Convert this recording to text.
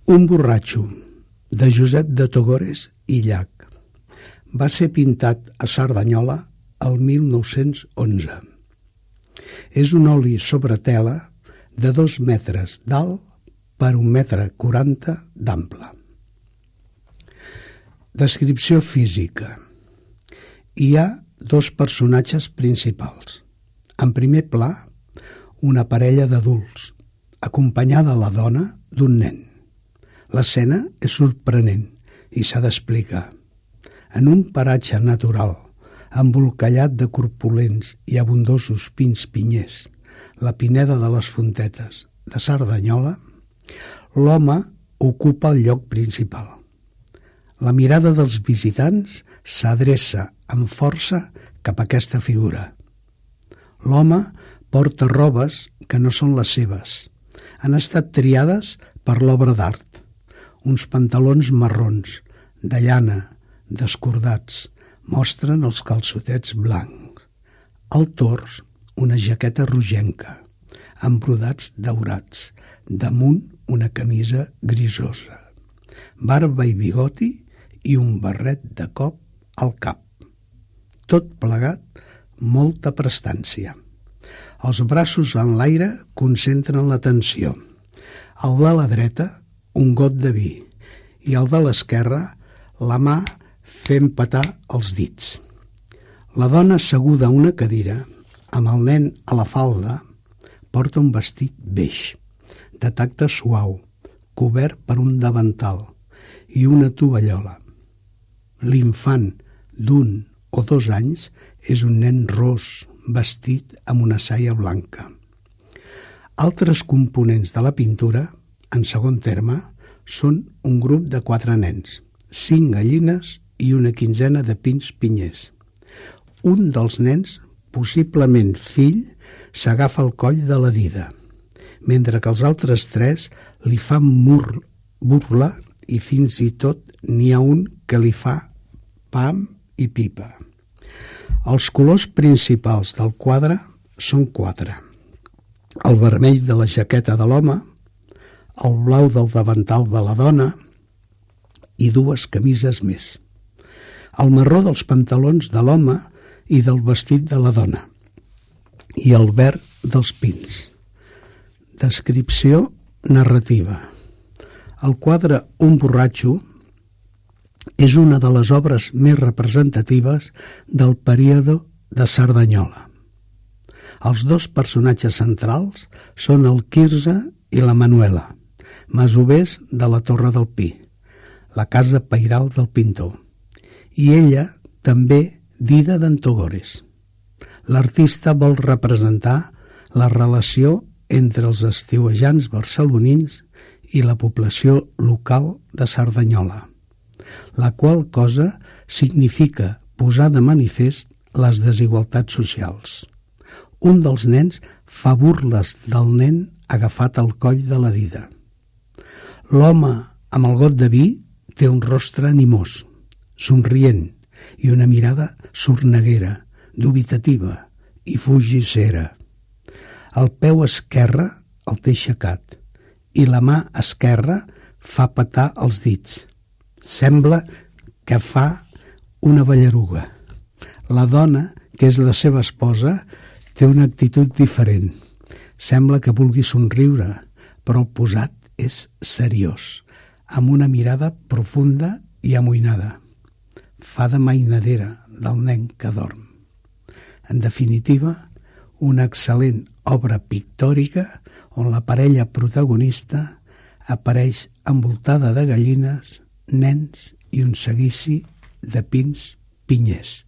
Un borratxo, de Josep de Togores i Llach. Va ser pintat a Cerdanyola el 1911. És un oli sobre tela de 2 metres d'alt per 1,40 m d'ample. Descripció física. Hi ha 2 personatges principals. En primer pla, una parella d'adults, acompanyada la dona d'un nen. L'escena és sorprenent i s'ha d'explicar. En un paratge natural, embolcallat de corpulents i abundosos pins-pinyers, la Pineda de les Fontetes de Cerdanyola, l'home ocupa el lloc principal. La mirada dels visitants s'adreça amb força cap a aquesta figura. L'home porta robes que no són les seves. Han estat triades per l'obra d'art. Uns pantalons marrons, de llana, descordats, mostren els calçotets blancs. Al tors, una jaqueta rogenca, amb brodats daurats, damunt una camisa grisosa, barba i bigoti i un barret de cop al cap. Tot plegat, molta prestància. Els braços en l'aire concentren l'atenció. El de la dreta, un got de vi, i el de l'esquerra, la mà fent petar els dits. La dona asseguda a una cadira, amb el nen a la falda, porta un vestit beix, de tacte suau, cobert per un davantal i una tovallola. L'infant d'1 o 2 anys és un nen ros, vestit amb una saia blanca. Altres components de la pintura, en segon terme, són un grup de 4 nens, 5 gallines i una 15ena de pins-pinyers. Un dels nens, possiblement fill, s'agafa al coll de la dida, mentre que els altres 3 li fan burla i fins i tot n'hi ha un que li fa pam i pipa. Els colors principals del quadre són 4. El vermell de la jaqueta de l'home, el blau del davantal de la dona i 2 camises més. El marró dels pantalons de l'home i del vestit de la dona i el verd dels pins. Descripció narrativa. El quadre Un borratxo és una de les obres més representatives del període de Cerdanyola. Els 2 personatges centrals són el Quirze i la Manuela, masovers de la Torre del Pi, la casa pairal del pintor, i ella també dida d'en Togores. L'artista vol representar la relació entre els estiuejants barcelonins i la població local de Cerdanyola, la qual cosa significa posar de manifest les desigualtats socials. Un dels nens fa burles del nen agafat al coll de la dida. L'home amb el got de vi té un rostre animós, somrient i una mirada sorneguera, dubitativa i fugissera. El peu esquerre el té aixecat i la mà esquerra fa petar els dits. Sembla que fa una ballaruga. La dona, que és la seva esposa, té una actitud diferent. Sembla que vulgui somriure, però el posat és seriós, amb una mirada profunda i amoïnada. Fa de mainadera del nen que dorm. En definitiva, una excel·lent obra pictòrica on la parella protagonista apareix envoltada de gallines, nens i un seguici de pins-pinyers.